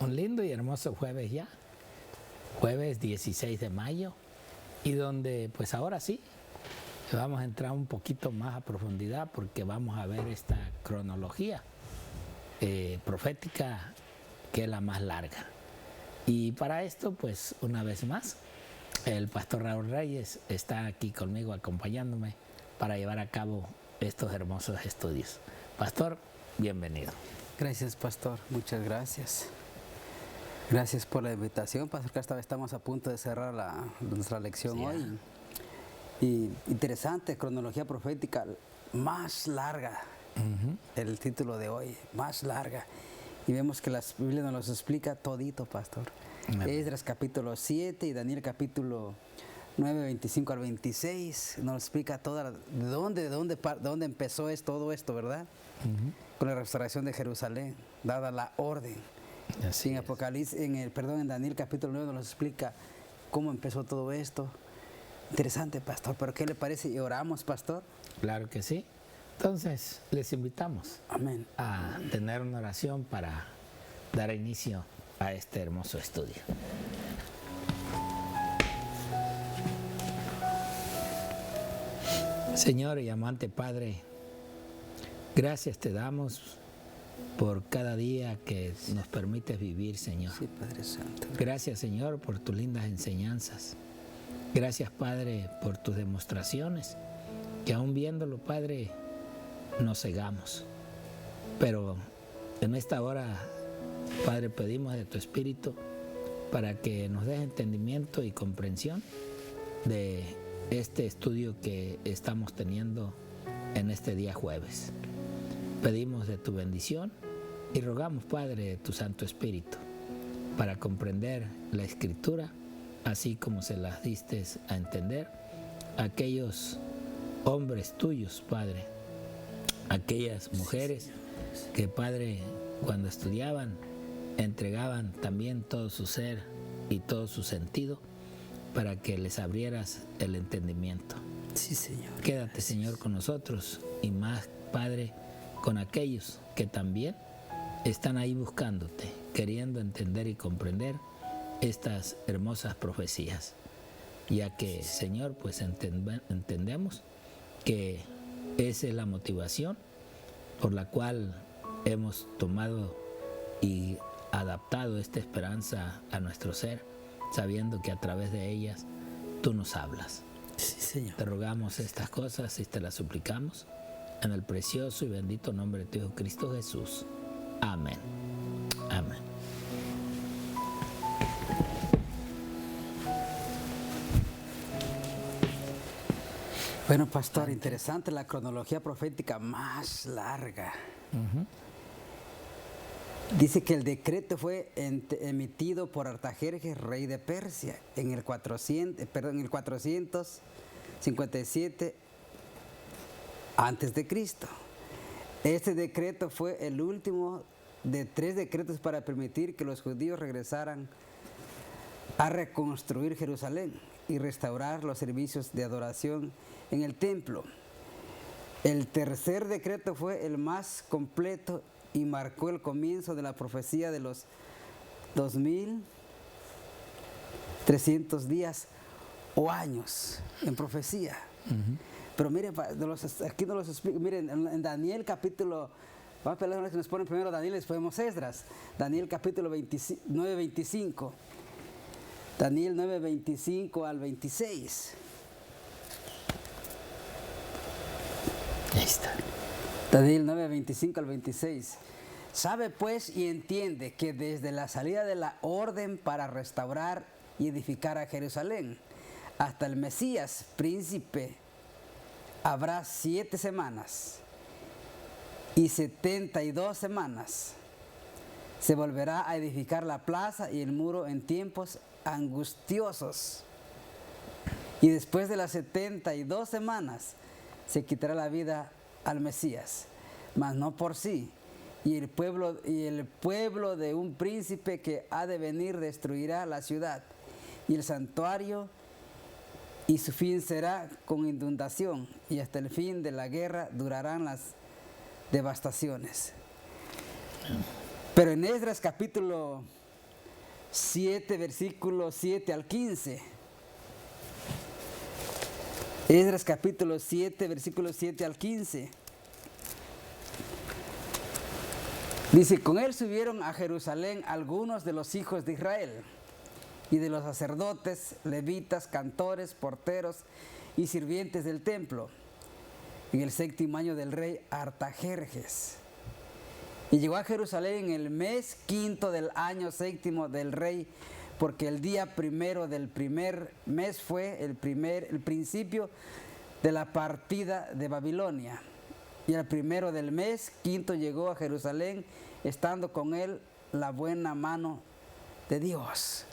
un lindo y hermoso jueves ya, jueves 16 de mayo, y donde pues ahora sí vamos a entrar un poquito más a profundidad porque vamos a ver esta cronología profética que es la más larga. Y para esto pues una vez más el pastor Raúl Reyes está aquí conmigo acompañándome para llevar a cabo estos hermosos estudios. Pastor, bienvenido. Gracias, pastor. Muchas gracias. Gracias por la invitación, pastor, que esta vez estamos a punto de cerrar nuestra lección hoy. Y interesante, cronología profética más larga, el título de hoy, más larga. Y vemos que la Biblia nos los explica todito, pastor. Esdras capítulo 7 y Daniel capítulo 9, 25 al 26, nos explica toda de dónde empezó todo esto, ¿verdad? Con la restauración de Jerusalén, dada la orden. En Apocalipsis, en Daniel capítulo 9 nos explica cómo empezó todo esto. Interesante, pastor, pero ¿qué le parece? ¿Y oramos, pastor? Claro que sí. Entonces, les invitamos Amén. A tener una oración para dar inicio a este hermoso estudio. Señor y amante Padre, gracias te damos por cada día que nos permites vivir, Señor. Sí, Padre Santo. Gracias, Señor, por tus lindas enseñanzas. Gracias, Padre, por tus demostraciones, que aún viéndolo, Padre, nos cegamos. Pero en esta hora, Padre, pedimos de tu Espíritu para que nos des entendimiento y comprensión de este estudio que estamos teniendo en este día jueves. Pedimos de tu bendición y rogamos, Padre, de tu Santo Espíritu para comprender la Escritura, así como se las diste a entender a aquellos hombres tuyos, Padre, aquellas mujeres que, Padre, cuando estudiaban, entregaban también todo su ser y todo su sentido para que les abrieras el entendimiento. Sí, Señor. Quédate, Señor, con nosotros y más, Padre, con aquellos que también están ahí buscándote, queriendo entender y comprender estas hermosas profecías, ya que, Señor, pues entendemos que esa es la motivación por la cual hemos tomado y adaptado esta esperanza a nuestro ser, sabiendo que a través de ellas tú nos hablas. Sí, Señor. Te rogamos estas cosas y te las suplicamos en el precioso y bendito nombre de tu Hijo Cristo Jesús. Amén. Amén. Bueno, pastor, interesante la cronología profética más larga. Dice que el decreto fue emitido por Artajerjes, rey de Persia, en el 457 antes de Cristo. Este decreto fue el último de 3 decretos para permitir que los judíos regresaran a reconstruir Jerusalén y restaurar los servicios de adoración en el templo. El tercer decreto fue el más completo y marcó el comienzo de la profecía de los 2300 días o años en profecía. Pero miren, aquí nos los explico. Miren, en Daniel capítulo, vamos a ver que nos ponen primero Daniel y después vemos Esdras. Daniel capítulo 9, 25. Daniel 9, 25 al 26. Ahí está. Daniel 9, 25 al 26. Sabe pues y entiende que desde la salida de la orden para restaurar y edificar a Jerusalén hasta el Mesías, príncipe, habrá 7 semanas y 72 semanas. Se volverá a edificar la plaza y el muro en tiempos angustiosos. Y después de las 72 semanas se quitará la vida al Mesías, mas no por sí. Y el pueblo de un príncipe que ha de venir destruirá la ciudad y el santuario, y su fin será con inundación, y hasta el fin de la guerra durarán las devastaciones. Pero en Esdras capítulo 7, versículos 7 al 15. Esdras capítulo 7, versículos 7 al 15. Dice, con él subieron a Jerusalén algunos de los hijos de Israel y de los sacerdotes, levitas, cantores, porteros y sirvientes del templo, en el 7º año del rey Artajerjes. Y llegó a Jerusalén en el mes 5 del año 7 del rey, porque el día 1 del primer mes fue el principio de la partida de Babilonia. Y el 1 del mes 5 llegó a Jerusalén, estando con él la buena mano de Dios.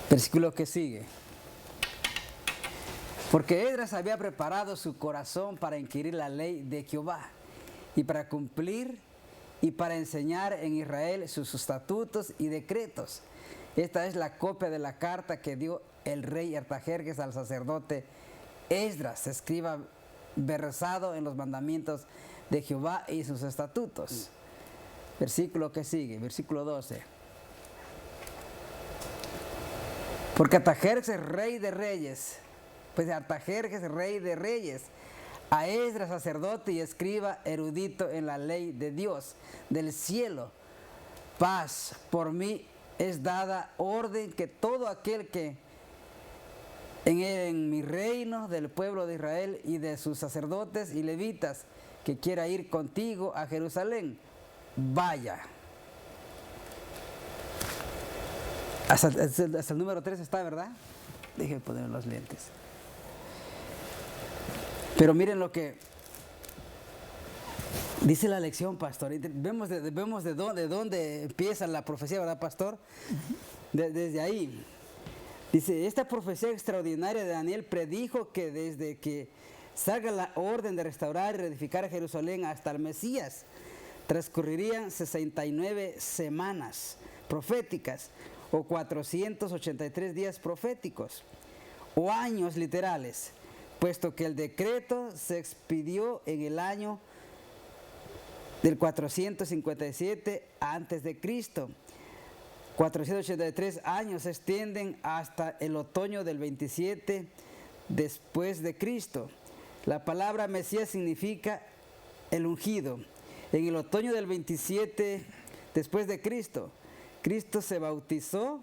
Versículo que sigue. Porque Esdras había preparado su corazón para inquirir la ley de Jehová y para cumplir y para enseñar en Israel sus estatutos y decretos. Esta es la copia de la carta que dio el rey Artajerjes al sacerdote Esdras, escriba versado en los mandamientos de Jehová y sus estatutos. Versículo que sigue, versículo 12. Porque Artajerjes, rey de reyes, a Esdras, sacerdote y escriba erudito en la ley de Dios del cielo, paz, por mí es dada orden que todo aquel que en mi reino del pueblo de Israel y de sus sacerdotes y levitas que quiera ir contigo a Jerusalén, vaya. Hasta el número 3 está, ¿verdad? Déjenme poner los lentes. Pero miren lo que dice la lección, pastor. Vemos de dónde empieza la profecía, ¿verdad, pastor? Desde ahí. Dice, esta profecía extraordinaria de Daniel predijo que desde que salga la orden de restaurar y reedificar Jerusalén hasta el Mesías, transcurrirían 69 semanas proféticas o 483 días proféticos o años literales, puesto que el decreto se expidió en el año del 457 antes de Cristo. 483 años se extienden hasta el otoño del 27 después de Cristo. La palabra Mesías significa el ungido. En el otoño del 27 después de Cristo, Cristo se bautizó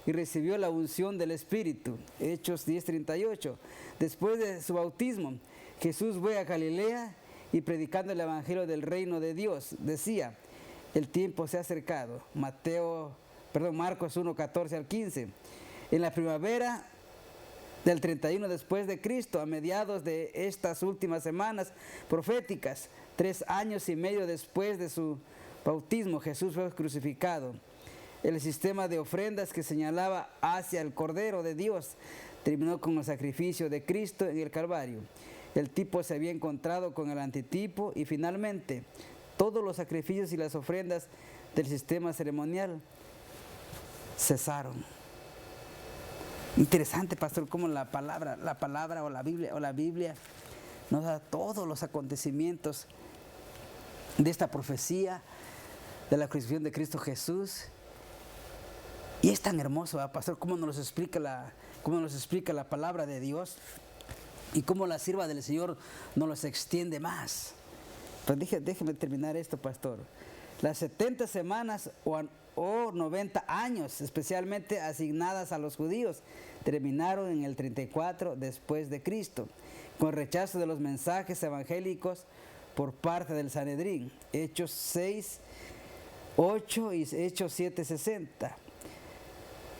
y recibió la unción del Espíritu. Hechos 10:38. Después de su bautismo, Jesús fue a Galilea y predicando el evangelio del reino de Dios, decía, el tiempo se ha acercado. Marcos 1:14 al 15. En la primavera del 31 después de Cristo, a mediados de estas últimas semanas proféticas, 3 años y medio después de su bautismo, Jesús fue crucificado. El sistema de ofrendas que señalaba hacia el Cordero de Dios terminó con el sacrificio de Cristo en el Calvario. El tipo se había encontrado con el antitipo y finalmente todos los sacrificios y las ofrendas del sistema ceremonial cesaron. Interesante, pastor, cómo la palabra o la Biblia nos da todos los acontecimientos de esta profecía de la crucifixión de Cristo Jesús. Y es tan hermoso, ¿verdad, pastor? Cómo nos explica la palabra de Dios y cómo la sierva del Señor nos los extiende más. Pues déjeme terminar esto, pastor. Las 70 semanas o 90 años, especialmente asignadas a los judíos, terminaron en el 34 después de Cristo, con rechazo de los mensajes evangélicos por parte del Sanedrín. Hechos 6:8 y Hechos 7:60.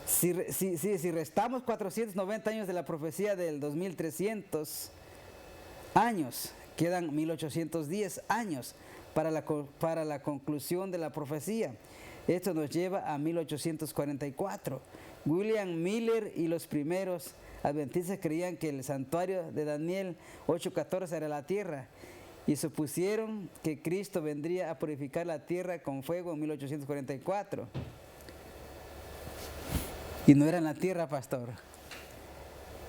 Si restamos 490 años de la profecía del 2300 años, quedan 1810 años para la conclusión de la profecía. Esto nos lleva a 1844. William Miller y los primeros adventistas creían que el santuario de Daniel 8:14 era la tierra y supusieron que Cristo vendría a purificar la tierra con fuego en 1844. Y no era en la tierra, pastor,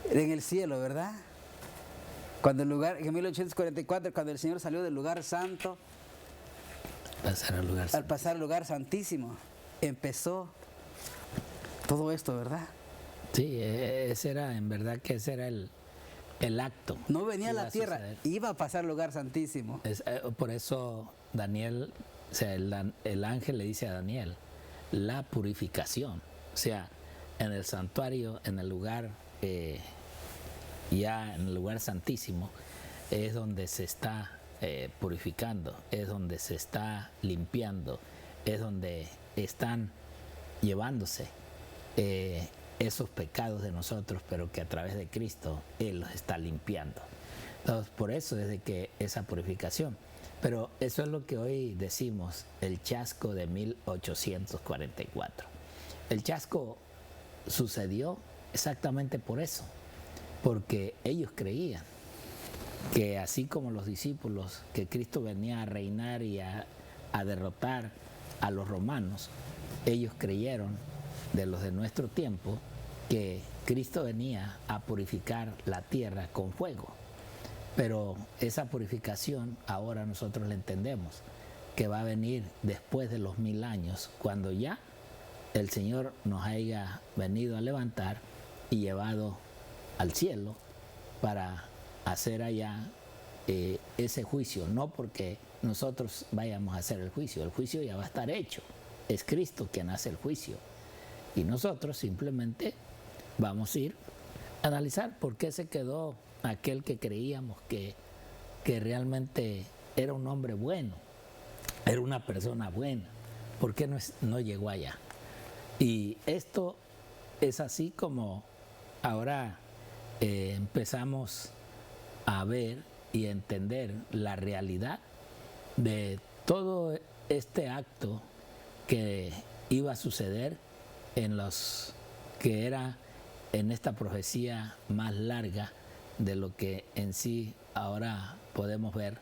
era en el cielo, ¿verdad? En 1844, cuando el Señor salió del lugar santo, al pasar al lugar santísimo, empezó todo esto, ¿verdad? Sí, ese era, en verdad que ese era el acto. No venía a Iba la a tierra, suceder. iba a pasar al lugar santísimo. Por eso Daniel, o sea, el ángel le dice a Daniel, la purificación. O sea, en el santuario, en el lugar, ya en el lugar santísimo, es donde se está purificando, es donde se está limpiando, es donde están llevándose esos pecados de nosotros, pero que a través de Cristo Él los está limpiando. Entonces, por eso es de que esa purificación. Pero eso es lo que hoy decimos, el chasco de 1844. El chasco sucedió exactamente por eso, porque ellos creían que así como los discípulos, que Cristo venía a reinar y a derrotar a los romanos, ellos creyeron, de los de nuestro tiempo, que Cristo venía a purificar la tierra con fuego. Pero esa purificación ahora nosotros la entendemos, que va a venir después de los 1000 años, cuando ya el Señor nos haya venido a levantar y llevado al cielo para hacer allá ese juicio, no porque nosotros vayamos a hacer el juicio ya va a estar hecho, es Cristo quien hace el juicio y nosotros simplemente vamos a ir a analizar por qué se quedó aquel que creíamos que realmente era un hombre bueno, era una persona buena, por qué no llegó allá. Y esto es así como ahora empezamos a ver y a entender la realidad de todo este acto que iba a suceder en los que era en esta profecía más larga de lo que en sí ahora podemos ver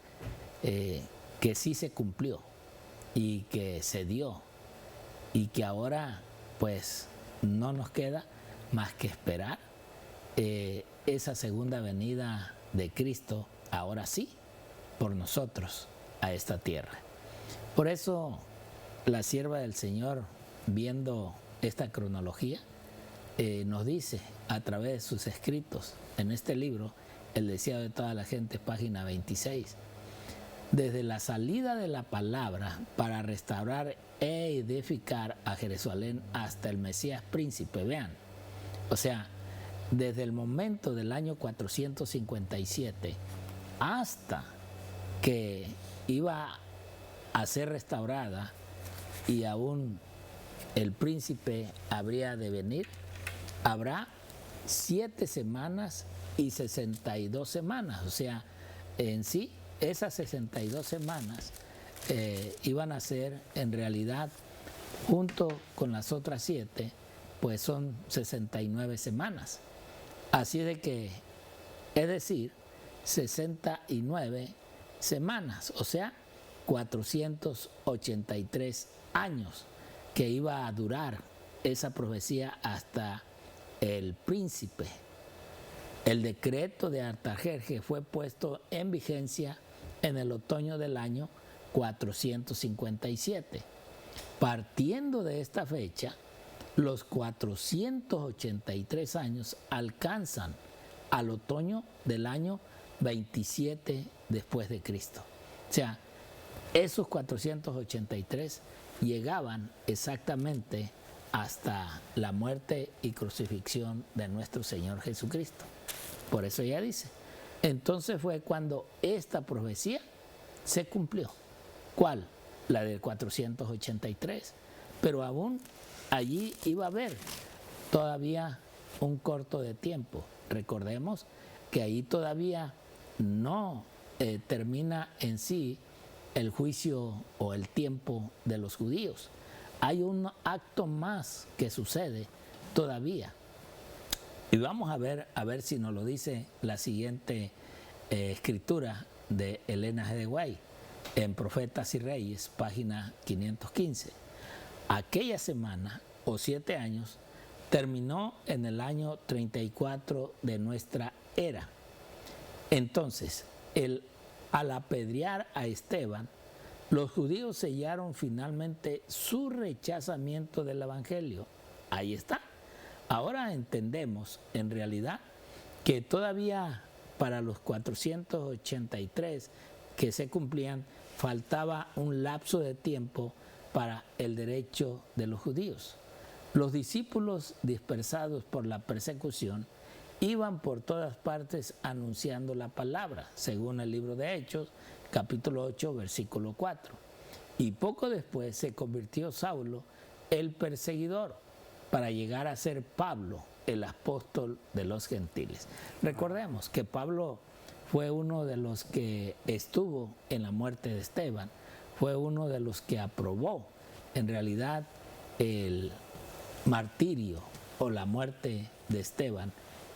que sí se cumplió y que se dio y que ahora pues no nos queda más que esperar esa segunda venida de Cristo, ahora sí, por nosotros a esta tierra. Por eso la sierva del Señor, viendo esta cronología, nos dice a través de sus escritos en este libro, El deseado de toda la gente, página 26, desde la salida de la palabra para restaurar e edificar a Jerusalén hasta el Mesías príncipe, vean, o sea, desde el momento del año 457 hasta que iba a ser restaurada y aún el príncipe habría de venir, habrá 7 semanas y 62 semanas, o sea, en sí esas 62 semanas iban a ser en realidad, junto con las otras 7, pues son 69 semanas. Así de que, es decir, 69 semanas, o sea, 483 años que iba a durar esa profecía hasta el príncipe. El decreto de Artajerjes fue puesto en vigencia en el otoño del año 457. Partiendo de esta fecha, los 483 años alcanzan al otoño del año 27 después de Cristo. O sea, esos 483 llegaban exactamente hasta la muerte y crucifixión de nuestro Señor Jesucristo. Por eso ella dice, entonces fue cuando esta profecía se cumplió. ¿Cuál? La del 483. Pero aún allí iba a haber todavía un corto de tiempo. Recordemos que ahí todavía no termina en sí el juicio o el tiempo de los judíos. Hay un acto más que sucede todavía. Y vamos a ver si nos lo dice la siguiente escritura de Elena G. de White en Profetas y Reyes, página 515. Aquella semana o 7 años terminó en el año 34 de nuestra era. Entonces, al apedrear a Esteban, Los judíos sellaron finalmente su rechazamiento del Evangelio. Ahí está. Ahora entendemos en realidad que todavía para los 483 que se cumplían faltaba un lapso de tiempo para el derecho de los judíos. Los discípulos, dispersados por la persecución, iban por todas partes anunciando la palabra, según el libro de Hechos, capítulo 8, versículo 4. Y poco después se convirtió Saulo, el perseguidor, para llegar a ser Pablo, el apóstol de los gentiles. Recordemos que Pablo fue uno de los que estuvo en la muerte de Esteban, fue uno de los que aprobó en realidad el martirio o la muerte de Esteban,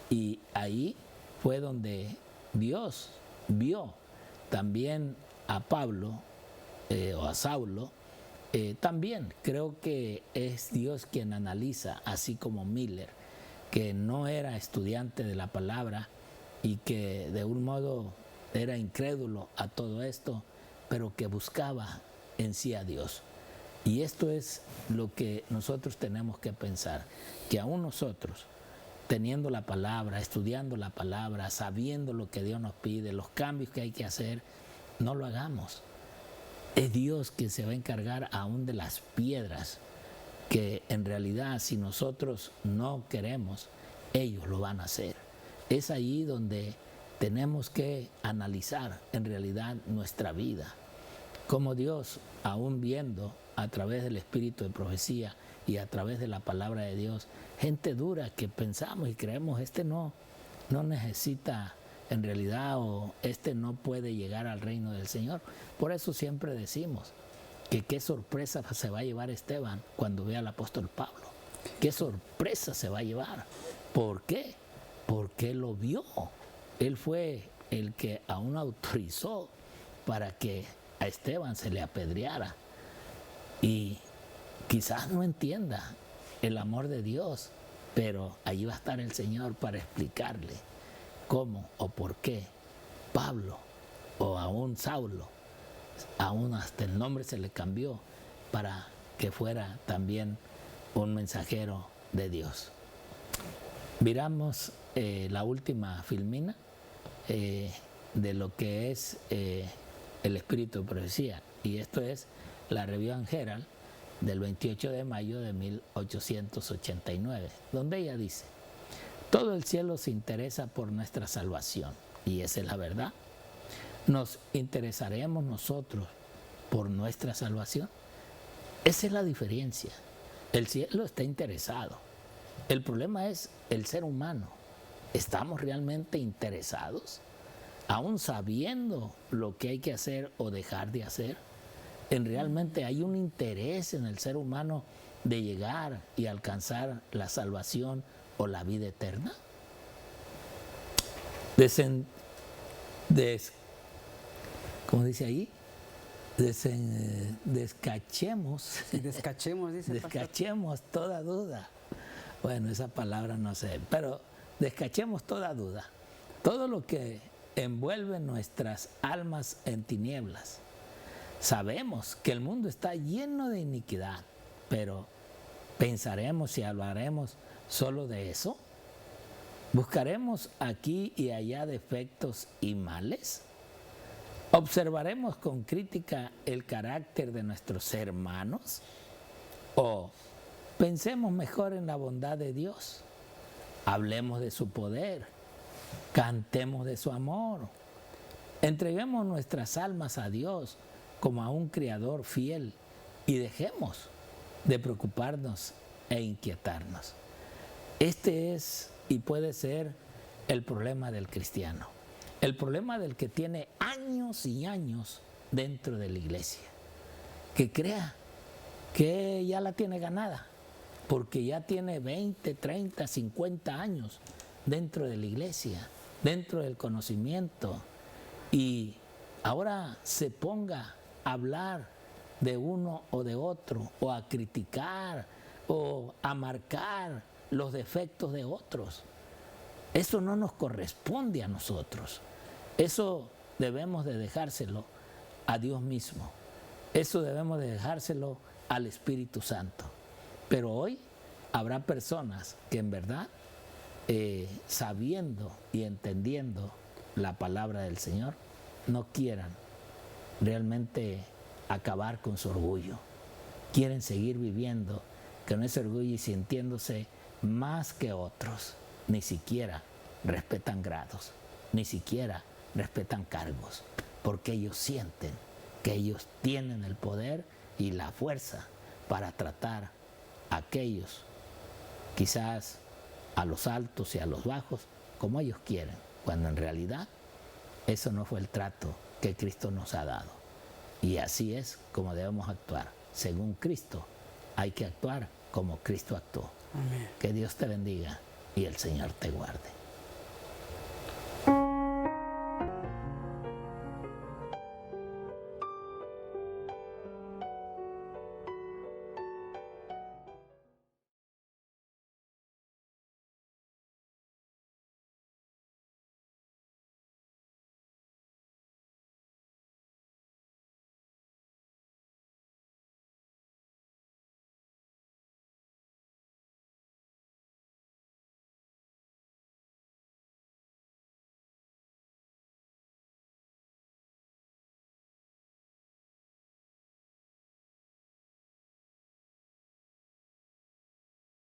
y ahí fue donde Dios vio también a Pablo o a Saulo. También creo que es Dios quien analiza, así como Miller, que no era estudiante de la palabra y que de un modo era incrédulo a todo esto, pero que buscaba en sí a Dios. Y esto es lo que nosotros tenemos que pensar, que aún nosotros, teniendo la palabra, estudiando la palabra, sabiendo lo que Dios nos pide, los cambios que hay que hacer, no lo hagamos. Es Dios quien se va a encargar aún de las piedras, que en realidad si nosotros no queremos, ellos lo van a hacer. Es ahí donde tenemos que analizar en realidad nuestra vida. Como Dios, aún viendo a través del espíritu de profecía y a través de la palabra de Dios, gente dura que pensamos y creemos, no necesita en realidad, o no puede llegar al reino del Señor. Por eso siempre decimos que qué sorpresa se va a llevar Esteban cuando vea al apóstol Pablo. Qué sorpresa se va a llevar. ¿Por qué? Porque lo vio. Él fue el que aún autorizó para que a Esteban se le apedreara. Y quizás no entienda el amor de Dios, pero allí va a estar el Señor para explicarle cómo o por qué Pablo o aún Saulo, aún hasta el nombre se le cambió para que fuera también un mensajero de Dios. Miramos la última filmina de lo que es el espíritu de profecía, y esto es la Review and Herald del 28 de mayo de 1889, donde ella dice: todo el cielo se interesa por nuestra salvación, y esa es la verdad. ¿Nos interesaremos nosotros por nuestra salvación? Esa es la diferencia. El cielo está interesado. El problema es el ser humano. ¿Estamos realmente interesados? Aún sabiendo lo que hay que hacer o dejar de hacer. Realmente hay un interés en el ser humano de llegar y alcanzar la salvación o la vida eterna. ¿Cómo dice ahí? Descachemos. Descachemos, dice el pastor. Descachemos toda duda. Bueno, esa palabra no sé, pero descachemos toda duda. Todo lo que envuelve nuestras almas en tinieblas. Sabemos que el mundo está lleno de iniquidad, pero ¿pensaremos y hablaremos solo de eso? ¿Buscaremos aquí y allá defectos y males? ¿Observaremos con crítica el carácter de nuestros hermanos? ¿O pensemos mejor en la bondad de Dios? Hablemos de su poder, cantemos de su amor, entreguemos nuestras almas a Dios como a un Creador fiel y dejemos de preocuparnos e inquietarnos. Este es y puede ser el problema del cristiano, el problema del que tiene años y años dentro de la iglesia, que crea que ya la tiene ganada, porque ya tiene 20, 30, 50 años dentro de la iglesia, dentro del conocimiento, y ahora se ponga a hablar de uno o de otro, o a criticar, o a marcar los defectos de otros. Eso no nos corresponde a nosotros. Eso debemos de dejárselo a Dios mismo. Eso debemos de dejárselo al Espíritu Santo. Pero hoy habrá personas que en verdad, sabiendo y entendiendo la palabra del Señor, no quieran realmente acabar con su orgullo. Quieren seguir viviendo con ese orgullo y sintiéndose más que otros. Ni siquiera respetan grados, ni siquiera respetan cargos, porque ellos sienten que ellos tienen el poder y la fuerza para tratar a aquellos, quizás a los altos y a los bajos, como ellos quieren, cuando en realidad eso no fue el trato que Cristo nos ha dado. Y así es como debemos actuar. Según Cristo, hay que actuar como Cristo actuó. Amén. Que Dios te bendiga y el Señor te guarde.